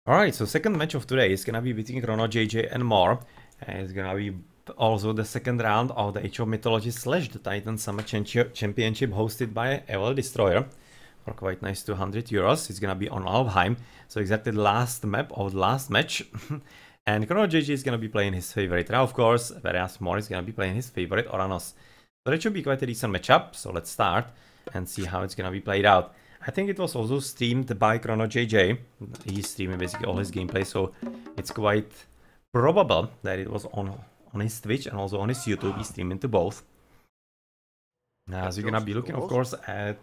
Alright, so second match of today is gonna be between ChronoJJ and more. And it's gonna be also the second round of the Age of Mythology / the Titan Summer Championship hosted by Evil Destroyer for quite nice 200 euros. It's gonna be on Alfheim, so exactly the last map of the last match. And ChronoJJ is gonna be playing his favorite Ra, of course, whereas More is gonna be playing his favorite Oranos. So that should be quite a decent matchup, so let's start and see how it's gonna be played out. I think it was also streamed by ChronoJJ. He's streaming basically all his gameplay, so it's quite probable that it was on his Twitch and also on his YouTube. He's streaming to both. As you're gonna be looking, of course, at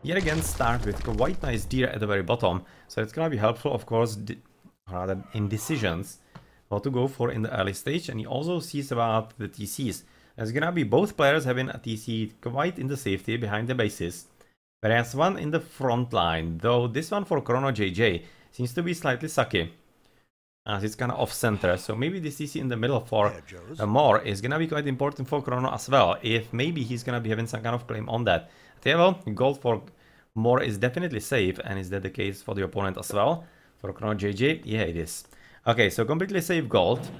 yet again start with quite nice deer at the very bottom. So it's gonna be helpful, of course, rather in decisions what to go for in the early stage. And he also sees about the TCs. There's gonna be both players having a TC quite in the safety behind the bases, whereas one in the front line, though this one for ChronoJJ seems to be slightly sucky, as it's kind of off-center. So maybe this TC in the middle for More is gonna be quite important for Chrono as well, if maybe he's gonna be having some kind of claim on that. Well, gold for More is definitely safe, and is that the case for the opponent as well? For ChronoJJ, yeah, it is. Okay, so completely safe gold.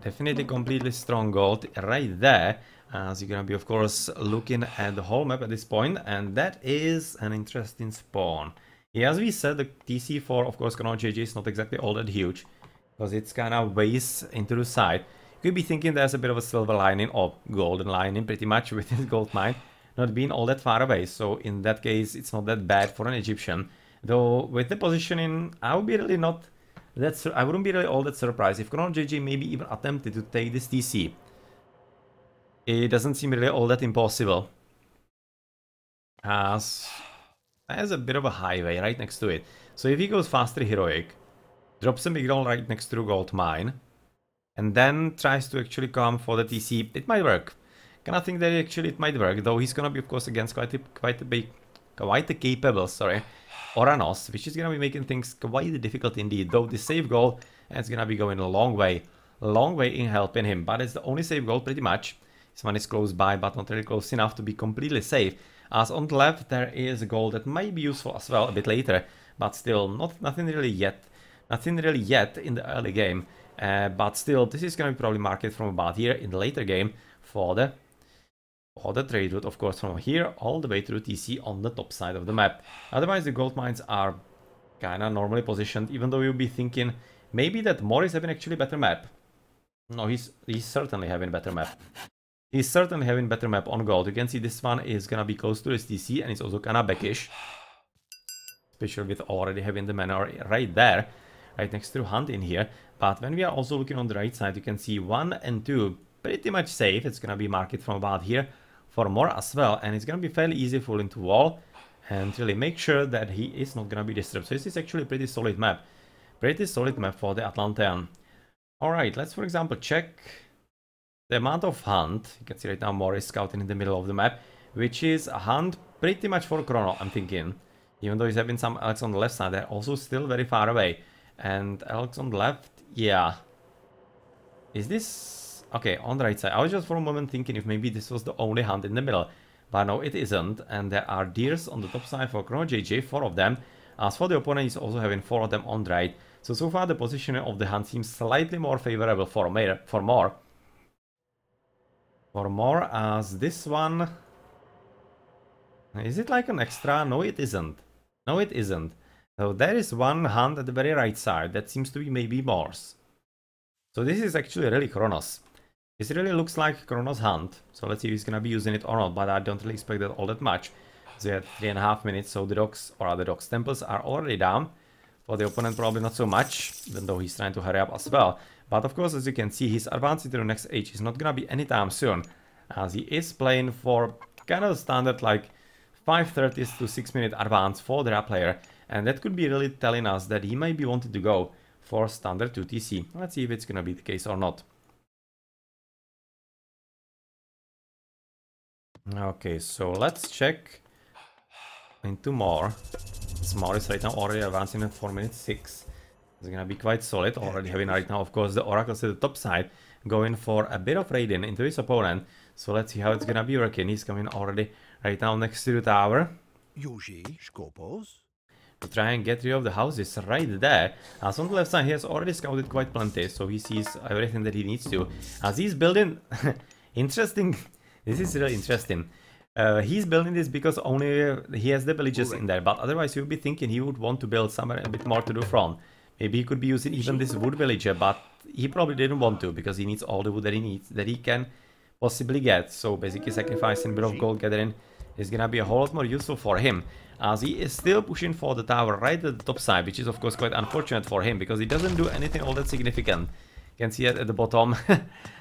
Definitely completely strong gold right there, as you're gonna be, of course, looking at the whole map at this point, and that is an interesting spawn. Yeah, as we said, the TC for, of course, ChronoJJ is not exactly all that huge, because it's kind of ways into the side. You could be thinking there's a bit of a silver lining, or golden lining, pretty much, with this gold mine not being all that far away, so in that case, it's not that bad for an Egyptian. Though, with the positioning, I would be really not... I wouldn't be really all that surprised if ChronoJJ maybe even attempted to take this TC. It doesn't seem really all that impossible, as there's a bit of a highway right next to it. So if he goes faster heroic, drops a Migdal right next to gold mine, and then tries to actually come for the TC, it might work. Kinda think that actually it might work, though he's gonna be, of course, against quite a capable, Oranos, which is gonna be making things quite difficult indeed. Though the save goal, it's gonna be going a long way in helping him. But it's the only save goal pretty much. This one is close by, but not really close enough to be completely safe. As on the left, there is a goal that might be useful as well a bit later, but still nothing really yet in the early game. But still, this is gonna be probably marked from about here in the later game for the trade route, of course, from here all the way to the TC on the top side of the map. Otherwise, the gold mines are kinda normally positioned, even though you'll be thinking maybe that More is having actually better map. No, he's certainly having better map. He's certainly having better map on gold. You can see this one is gonna be close to this TC, and it's also kinda backish, especially with already having the manor right there, right next to Hunt in here. But when we are also looking on the right side, you can see 1 and 2 pretty much safe. It's gonna be marked from about here for More as well, and it's gonna be fairly easy full into wall and really make sure that he is not gonna be disturbed. So this is actually a pretty solid map for the Atlantean. Alright, let's for example check the amount of Hunt. You can see right now More is scouting in the middle of the map, which is a Hunt pretty much for Chrono, I'm thinking. Even though he's having some Elks on the left side, they're also still very far away. And Elks on the left, yeah. Is this... Okay, on the right side. I was just for a moment thinking if maybe this was the only Hunt in the middle. But no, it isn't. And there are deers on the top side for ChronoJJ, 4 of them. As for the opponent, he's also having 4 of them on the right. So far the positioning of the Hunt seems slightly more favorable for More. For More, as this one... Is it like an extra? No, it isn't. No, it isn't. So there is one Hunt at the very right side. That seems to be maybe More's. So this is actually really Chronos. This really looks like Chronos Hunt, so let's see if he's gonna be using it or not, but I don't really expect that all that much. So we had 3.5 minutes, so the dogs, or other dogs' temples are already down. For the opponent, probably not so much, even though he's trying to hurry up as well. But of course, as you can see, his advance into the next age is not gonna be anytime soon, as he is playing for kind of standard like 5:30 to 6-minute advance for the Ra player, and that could be really telling us that he might be wanting to go for standard 2TC. Let's see if it's gonna be the case or not. Okay, so let's check into More. More is right now already advancing at 4 minutes 6. It's gonna be quite solid, already having right now, of course, the Oracles at the top side, going for a bit of raiding into his opponent. So let's see how it's gonna be working. He's coming already right now next to the tower. to try and get rid of the houses right there. As on the left side, he has already scouted quite plenty, so he sees everything that he needs to. As he's building... interesting. This is really interesting. He's building this because only he has the villages in there, but otherwise you would be thinking he would want to build somewhere a bit more to the front. Maybe he could be using even this wood villager, but he probably didn't want to because he needs all the wood that he needs, that he can possibly get. So basically sacrificing a bit of gold gathering is gonna be a whole lot more useful for him, as he is still pushing for the tower right at the top side, which is of course quite unfortunate for him because he doesn't do anything all that significant. You can see it at the bottom.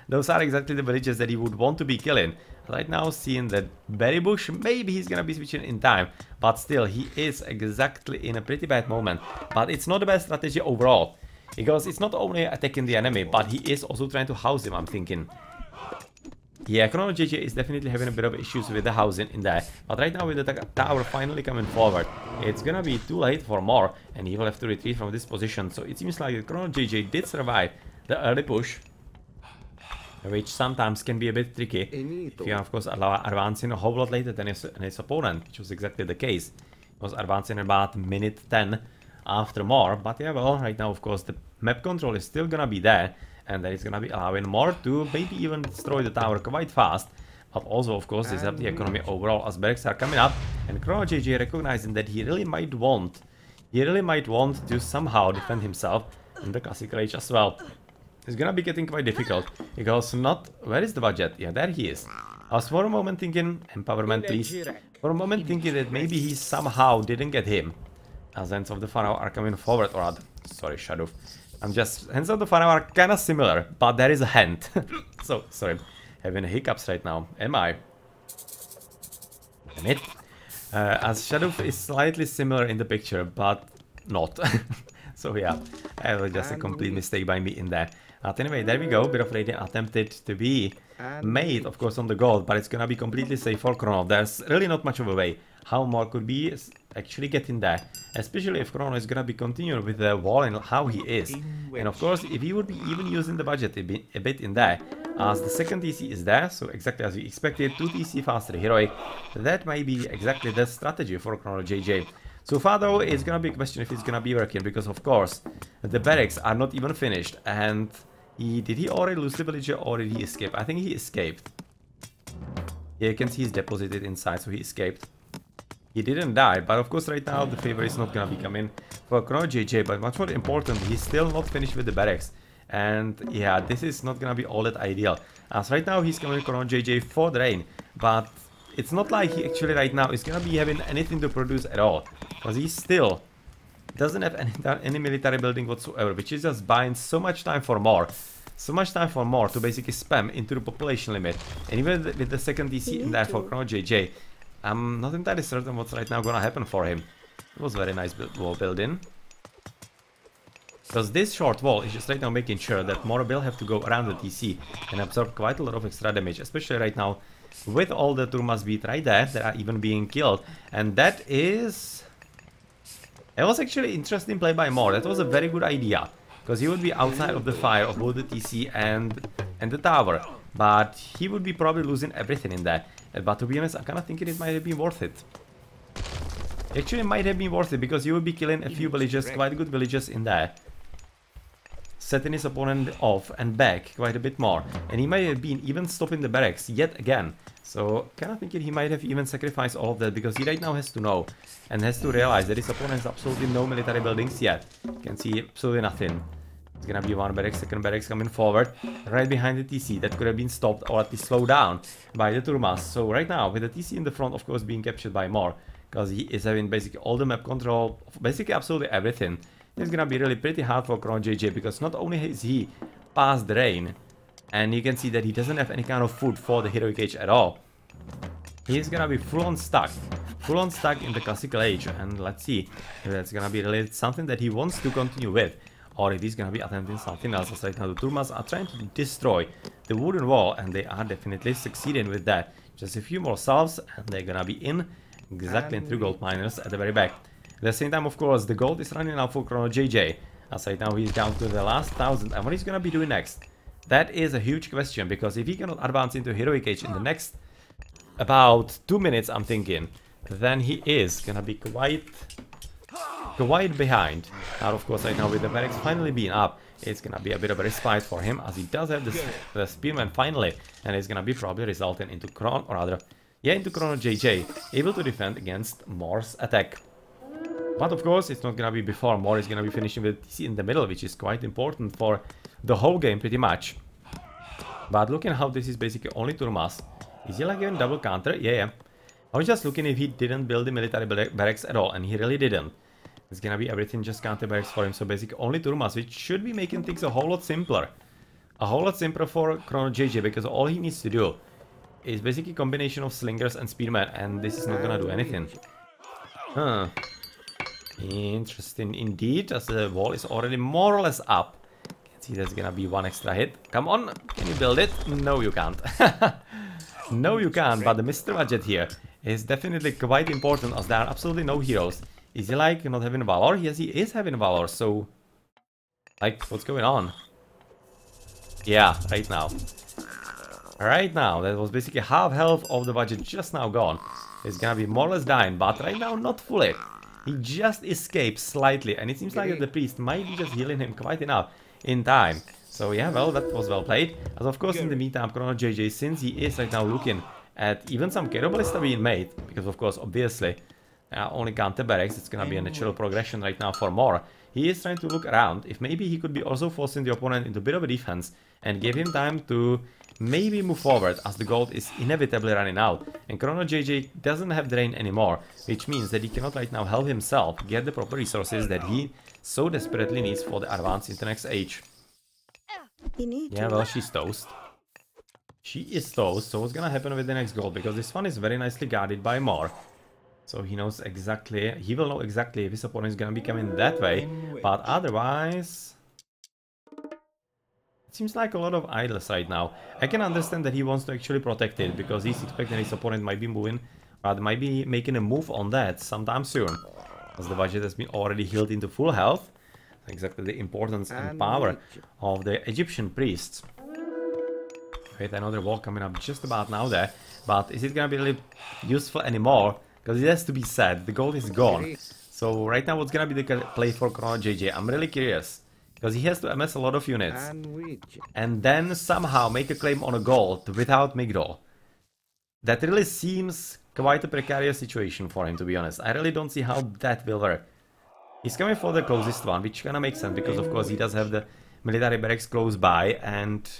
Those are exactly the villages that he would want to be killing. Right now, seeing that berry bush, maybe he's gonna be switching in time, but still, he is exactly in a pretty bad moment. But it's not the best strategy overall, because it's not only attacking the enemy, but he is also trying to house him, I'm thinking. Yeah, ChronoJJ is definitely having a bit of issues with the housing in there, but right now with the tower finally coming forward, it's gonna be too late for more, and he will have to retreat from this position. So it seems like ChronoJJ did survive the early push, which sometimes can be a bit tricky if you are, of course, advancing a whole lot later than his opponent, which was exactly the case. He was advancing about minute 10 after more, but yeah, well, right now, of course, the map control is still gonna be there, and that is gonna be allowing more to maybe even destroy the tower quite fast, but also, of course, disrupt the economy overall as barracks are coming up, and ChronoJJ recognizing that he really might want to somehow defend himself in the classical age as well. It's gonna be getting quite difficult, because where is the budget? Yeah, there he is. I was for a moment thinking, empowerment please, for a moment thinking that maybe he somehow didn't get him. As Hands of the Pharaoh are coming forward, or rather, sorry, Shadow. Hands of the Pharaoh are kinda similar, but there is a hand. So, sorry, having hiccups right now. Am I? Damn it. As Shadow is slightly similar in the picture, but not. So yeah, that was just a complete mistake by me in there. But anyway, there we go. Bit of raiding attempted to be made, of course, on the gold, but it's gonna be completely safe for Chrono. There's really not much of a way how more could be actually getting there, especially if Chrono is gonna be continuing with the wall and how he is. And of course, if he would be even using the budget a bit in there, as the second TC is there, so exactly as we expected, 2 TC faster heroic, that may be exactly the strategy for ChronoJJ. So far though, it's gonna be a question if it's gonna be working, because of course, the barracks are not even finished, and did he already lose the villager or did he escape? I think he escaped. Yeah, you can see he's deposited inside, so he escaped. He didn't die, but of course right now the favor is not gonna be coming for ChronoJJ, but much more important, he's still not finished with the barracks. And yeah, this is not gonna be all that ideal, as right now he's coming ChronoJJ for the rain, but it's not like he actually right now is gonna be having anything to produce at all, because he still doesn't have any military building whatsoever, which is just buying so much time for more. So much time for more to basically spam into the population limit. And even with the second DC in there for ChronoJJ, I'm not entirely certain what's right now gonna happen for him. It was very nice wall building. Because this short wall is just right now making sure that more will have to go around the DC and absorb quite a lot of extra damage, especially right now with all the Turmas beat right there that are even being killed. And that is... It was actually interesting play by Moore. That was a very good idea, because he would be outside of the fire of both the TC and the tower, but he would be probably losing everything in there. But to be honest, I'm kind of thinking it might have been worth it. Actually, it might have been worth it, because you would be killing a few villagers, quite good villagers in there, setting his opponent off and back quite a bit more, and he might have been even stopping the barracks yet again. So, kind of thinking he might have even sacrificed all of that, because he right now has to know and has to realize that his opponent has absolutely no military buildings yet. You can see absolutely nothing. It's gonna be one barracks, second barracks coming forward, right behind the TC. That could have been stopped or at least slowed down by the Turmas. So right now, with the TC in the front, of course, being captured by Moore, because he is having basically all the map control, basically absolutely everything. It's gonna be really pretty hard for ChronoJJ, because not only is he past the rain, and you can see that he doesn't have any kind of food for the heroic age at all. He's gonna be full on stuck in the classical age, and let's see if that's gonna be really something that he wants to continue with, or if he's gonna be attempting something else. As right now the Turmas are trying to destroy the wooden wall, and they are definitely succeeding with that. Just a few more salves, and they're gonna be in exactly in 3 gold miners at the very back. At the same time, of course, the gold is running out for ChronoJJ, as right now he's down to the last 1000, and what he's gonna be doing next? That is a huge question, because if he cannot advance into heroic age in the next about 2 minutes, I'm thinking, then he is gonna be quite quite behind. Now, of course, right now with the barracks finally being up, it's gonna be a bit of a respite for him, as he does have the spearman finally, and it's gonna be probably resulting into into ChronoJJ, able to defend against Moore's attack. But of course, it's not gonna be before Moore is gonna be finishing with TC in the middle, which is quite important for the whole game pretty much. But looking how this is basically only Turmas. Is he like even double counter? Yeah. I was just looking if he didn't build the military barracks at all, and he really didn't. It's gonna be everything just counter barracks for him, so basically only Turmas, which should be making things a whole lot simpler. A whole lot simpler for ChronoJJ, because all he needs to do is basically a combination of slingers and spearmen, and this is not gonna do anything. Huh. Interesting indeed, as the wall is already more or less up. Can see there's gonna be one extra hit. Come on, can you build it? No, you can't. No, you can't, but the Mr. Budget here is definitely quite important, as there are absolutely no heroes. Is he like not having Valor? Yes, he is having Valor, so... Like, what's going on? Yeah, right now. Right now, that was basically half health of the budget just now gone. It's gonna be more or less dying, but right now not fully. He just escaped slightly, and it seems like that the priest might be just healing him quite enough in time. So yeah, well, that was well played. As of course in the meantime, ChronoJJ, since he is right now looking at even some Cairo Ballista being made, because of course, obviously, only counter barracks, it's gonna be a natural progression right now for more. He is trying to look around if maybe he could be also forcing the opponent into a bit of a defense and give him time to maybe move forward, as the gold is inevitably running out. And ChronoJJ doesn't have drain anymore, which means that he cannot right now help himself get the proper resources that he so desperately needs for the advance into the next age. Yeah, well, she's toast. She is toast, so what's gonna happen with the next gold? Because this one is very nicely guarded by Moore. So he knows exactly, he will know exactly if his opponent is gonna be coming that way, but otherwise... It seems like a lot of idles right now. I can understand that he wants to actually protect it, because he's expecting his opponent might be moving, or might be making a move on that sometime soon. As the budget has been already healed into full health. Exactly the importance and power of the Egyptian priests. Wait, another wall coming up just about now there. But is it gonna be really useful anymore? Because it has to be said, the gold is gone. So right now what's gonna be the play for ChronoJJ? I'm really curious. Because he has to MS a lot of units. And then somehow make a claim on a gold without Migdol. That really seems quite a precarious situation for him, to be honest. I really don't see how that will work. He's coming for the closest one, which kinda makes sense, because of course he does have the military barracks close by, and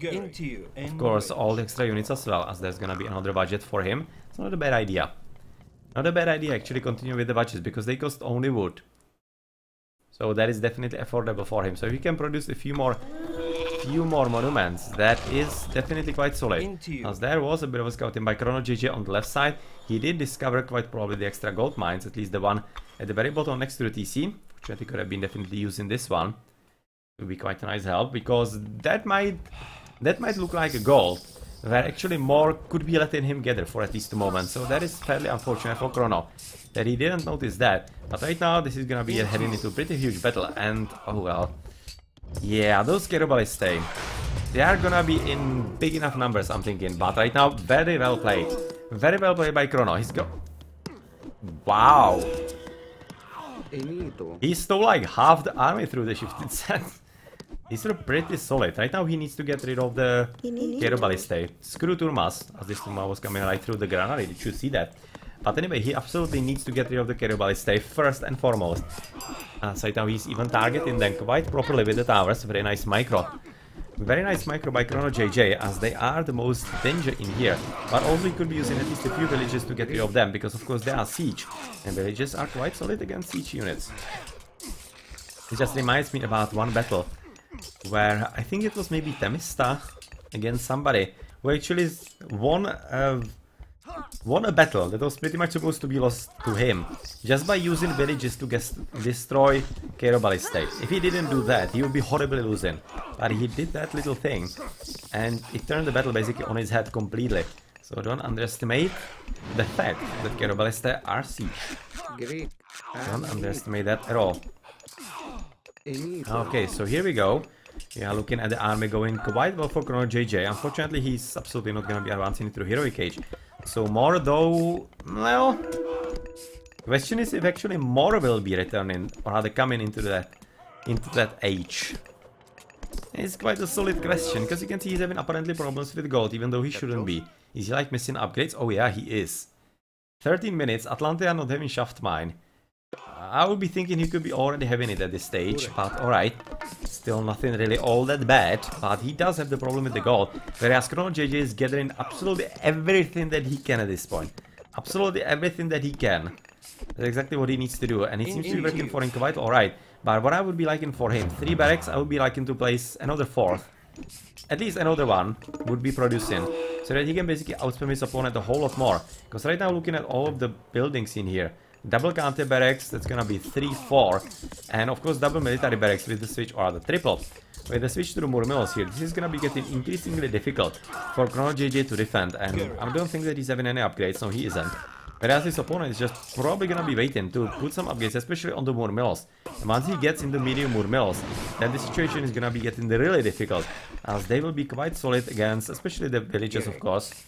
of course all the extra units as well, as there's gonna be another budget for him. It's not a bad idea. Not a bad idea actually continue with the budgets, because they cost only wood. So that is definitely affordable for him. So if he can produce a few more monuments, that is definitely quite solid. As there was a bit of a scouting by ChronoJJ on the left side, he did discover quite probably the extra gold mines, at least the one at the very bottom next to the TC, which I think could have been definitely using this one. It would be quite a nice help, because that might look like a gold, where actually more could be letting him gather for at least a moment. So that is fairly unfortunate for Chrono, that he didn't notice that. But right now this is gonna be heading into a pretty huge battle, and oh well. Yeah, those Cairo Ballistae, they are gonna be in big enough numbers, I'm thinking. But right now, very well played. Very well played by Chrono. He's wow. He stole like half the army through the shifted set. These are pretty solid. Right now he needs to get rid of the Cairo Ballistae. Screw Turmas, as this Turma was coming right through the granary. Did you see that? But anyway, he absolutely needs to get rid of the Cairo Ballistae first and foremost. So right now he's even targeting them quite properly with the towers. Very nice micro. Very nice micro by ChronoJJ, as they are the most danger in here. But also he could be using at least a few villages to get rid of them, because of course they are siege. And villages are quite solid against siege units. It just reminds me about one battle, where I think it was maybe Temista against somebody, who actually won a battle that was pretty much supposed to be lost to him, just by using villages to destroy Cairo Ballistae. If he didn't do that, he would be horribly losing. But he did that little thing, and it turned the battle basically on his head completely. So don't underestimate the fact that Cairo Ballistae are siege. Don't underestimate that at all. Okay, so here we go. We are looking at the army going quite well for ChronoJJ. Unfortunately, he's absolutely not going to be advancing through Heroic Age. So more though, well, Question is if actually more will be returning, or rather coming into that age. It's quite a solid question, because you can see he's having apparently problems with gold, even though he shouldn't be. Is he like missing upgrades? Oh yeah, he is. 13 minutes, Atlantia not having shaft mine. I would be thinking he could be already having it at this stage, but alright. Still nothing really all that bad, but he does have the problem with the gold, whereas ChronoJJ is gathering absolutely everything that he can at this point. Absolutely everything that he can. That's exactly what he needs to do, and it seems to be working for him quite alright. But what I would be liking for him, 3 barracks, I would be liking to place another 4th. At least another one would be producing, so that he can basically outspam his opponent a whole lot more. Because right now looking at all of the buildings in here, double counter barracks, that's gonna be 3, 4, and of course double military barracks with the switch, or the triple. With the switch to the more mills here, this is gonna be getting increasingly difficult for ChronoJJ to defend, and I don't think that he's having any upgrades, no he isn't. Whereas his opponent is just probably gonna be waiting to put some upgrades, especially on the more mills. And once he gets in the medium more mills, then the situation is gonna be getting really difficult, as they will be quite solid against, especially the villages, of course.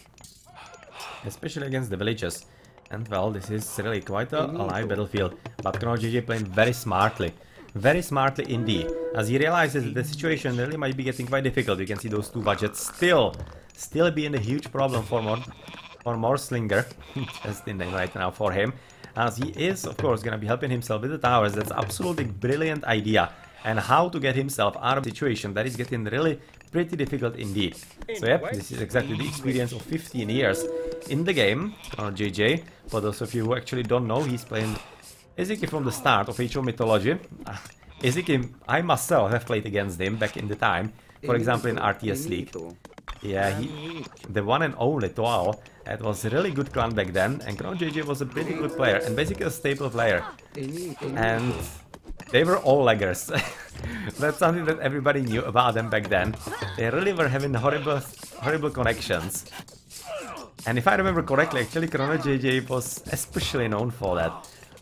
Especially against the villages. And well, this is really quite a live battlefield, but ChronoJJ playing very smartly. Very smartly indeed, as he realizes that the situation really might be getting quite difficult. You can see those 2 budgets still being a huge problem for more Slinger. That's the name right now for him, as he is of course gonna be helping himself with the towers. That's absolutely brilliant idea, and how to get himself out of the situation that is getting really pretty difficult indeed. So yep, this is exactly the experience of 15 years in the game. ChronoJJ, for those of you who actually don't know, he's playing Ezeki from the start of Age of Mythology. Ezeki, I myself have played against him back in the time, for example in RTS League. Yeah, the one and only Toao. It was a really good clan back then, and ChronoJJ was a pretty good player, and basically a staple player. And they were all laggers. That's something that everybody knew about them back then. They really were having horrible connections. And if I remember correctly, actually ChronoJJ was especially known for that.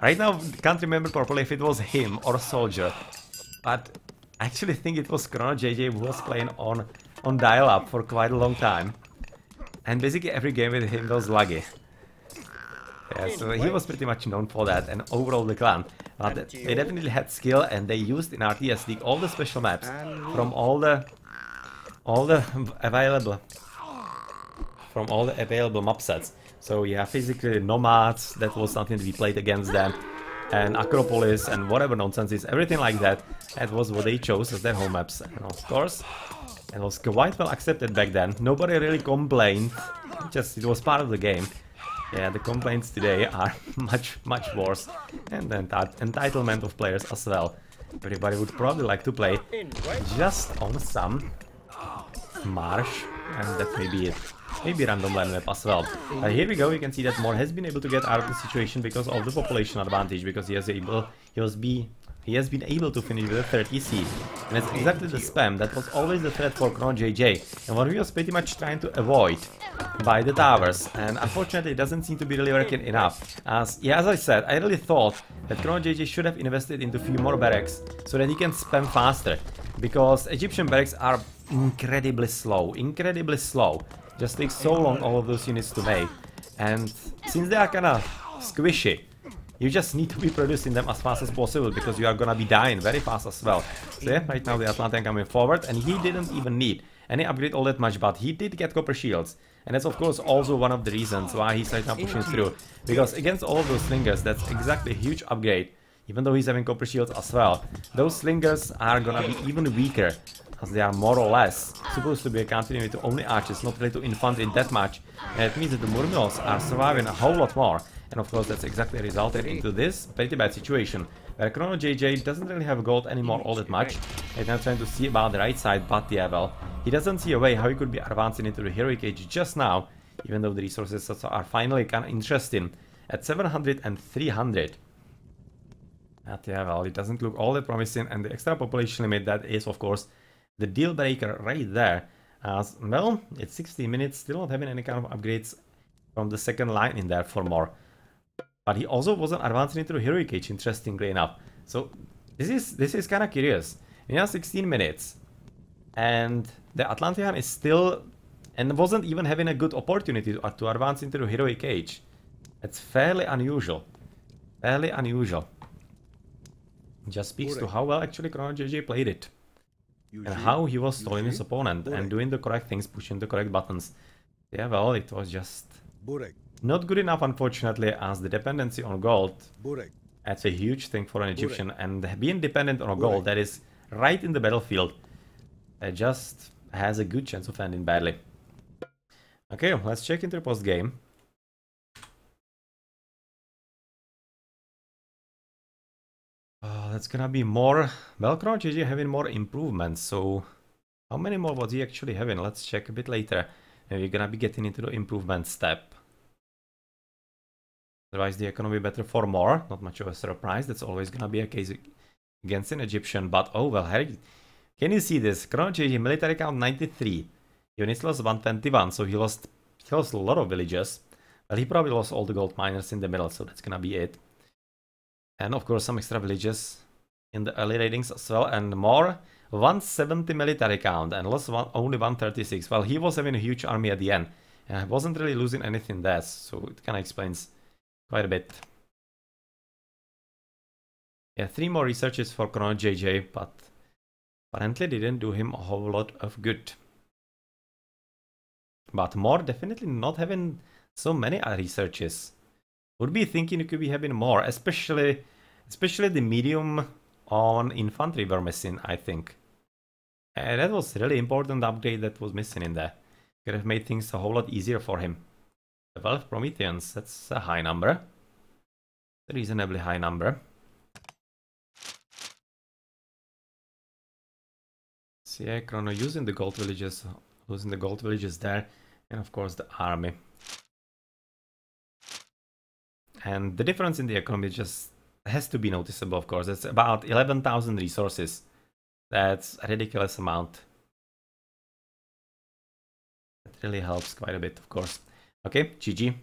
Right now, can't remember properly if it was him or Soldier, but I actually think it was ChronoJJ who was playing on dial-up for quite a long time. And basically every game with him was laggy. Yeah, so he was pretty much known for that, and overall the clan. But they definitely had skill, and they used in RTS League all the special maps from all the available map sets. So yeah, physically Nomads, that was something that we played against them, and Acropolis and whatever nonsense is, everything like that. That was what they chose as their home maps, and of course it was quite well accepted back then. Nobody really complained, just it was part of the game. Yeah, the complaints today are much worse, and the entitlement of players as well. Everybody would probably like to play just on some marsh, and that may be it. Maybe random land map as well. Here we go, you can see that Mor has been able to get out of the situation because of the population advantage, because he has been able to finish with a 30 seed. And it's exactly the spam that was always the threat for ChronoJJ, and what he was pretty much trying to avoid by the towers, and unfortunately it doesn't seem to be really working enough. As I said, I really thought that ChronoJJ should have invested into a few more barracks so that he can spam faster, because Egyptian barracks are incredibly slow. Just takes so long all of those units to make, and since they are kinda squishy, you just need to be producing them as fast as possible, because you are gonna be dying very fast as well. So yeah, right now the Atlantean coming forward, and he didn't even need any upgrade all that much, but he did get copper shields. And that's of course also one of the reasons why he's right now pushing through, because against all of those slingers, that's exactly a huge upgrade. Even though he's having copper shields as well, those slingers are gonna be even weaker, as they are more or less supposed to be a continuity to only archers, not really to infantry that much. And it means that the Murmills are surviving a whole lot more. And of course that's exactly resulted into this pretty bad situation, where ChronoJJ doesn't really have gold anymore all that much. He's now trying to see about the right side, but yeah, well, he doesn't see a way how he could be advancing into the heroic age just now, even though the resources are finally kind of interesting at 700 and 300. But yeah, well, it doesn't look all that promising, and the extra population limit, that is of course the deal breaker right there. As well, it's 60 minutes, still not having any kind of upgrades from the second line in there for more. But he also wasn't advancing into the heroic age, interestingly enough. So this is kind of curious. We have 16 minutes, and the Atlantean is still, and wasn't even having a good opportunity to advance into the heroic age. It's fairly unusual. Fairly unusual. Just speaks to how well actually ChronoJJ played it. And how he was stalling his opponent and doing the correct things, pushing the correct buttons. Yeah, well, it was just not good enough, unfortunately, as the dependency on gold. That's a huge thing for an Egyptian, and being dependent on a gold that is right in the battlefield, just has a good chance of ending badly. Okay, let's check into the post game. That's gonna be more. Well, ChronoJJ having more improvements, so how many more was he actually having? Let's check a bit later. And we're gonna be getting into the improvement step. Otherwise, the economy better for more. Not much of a surprise. That's always gonna be a case against an Egyptian. But oh well, Harry, can you see this? ChronoJJ military count 93. Units lost 121, so he lost a lot of villages. Well, he probably lost all the gold miners in the middle, so that's gonna be it. And of course, some extra villages in the early ratings as well, and more. 170 military count and lost only 136. Well, he was having a huge army at the end, and I wasn't really losing anything there, so it kind of explains quite a bit. Yeah, 3 more researches for ChronoJJ, but apparently didn't do him a whole lot of good. But more definitely not having so many researches. Would be thinking you could be having more, especially the medium on infantry were missing, I think. And that was really important upgrade that was missing in there. Could have made things a whole lot easier for him. 12 Prometheans, that's a high number. A reasonably high number. So yeah, Chrono using the gold villages, losing the gold villages there, and of course the army. And the difference in the economy just has to be noticeable, of course. It's about 11,000 resources. That's a ridiculous amount. It really helps quite a bit, of course. Okay, GG.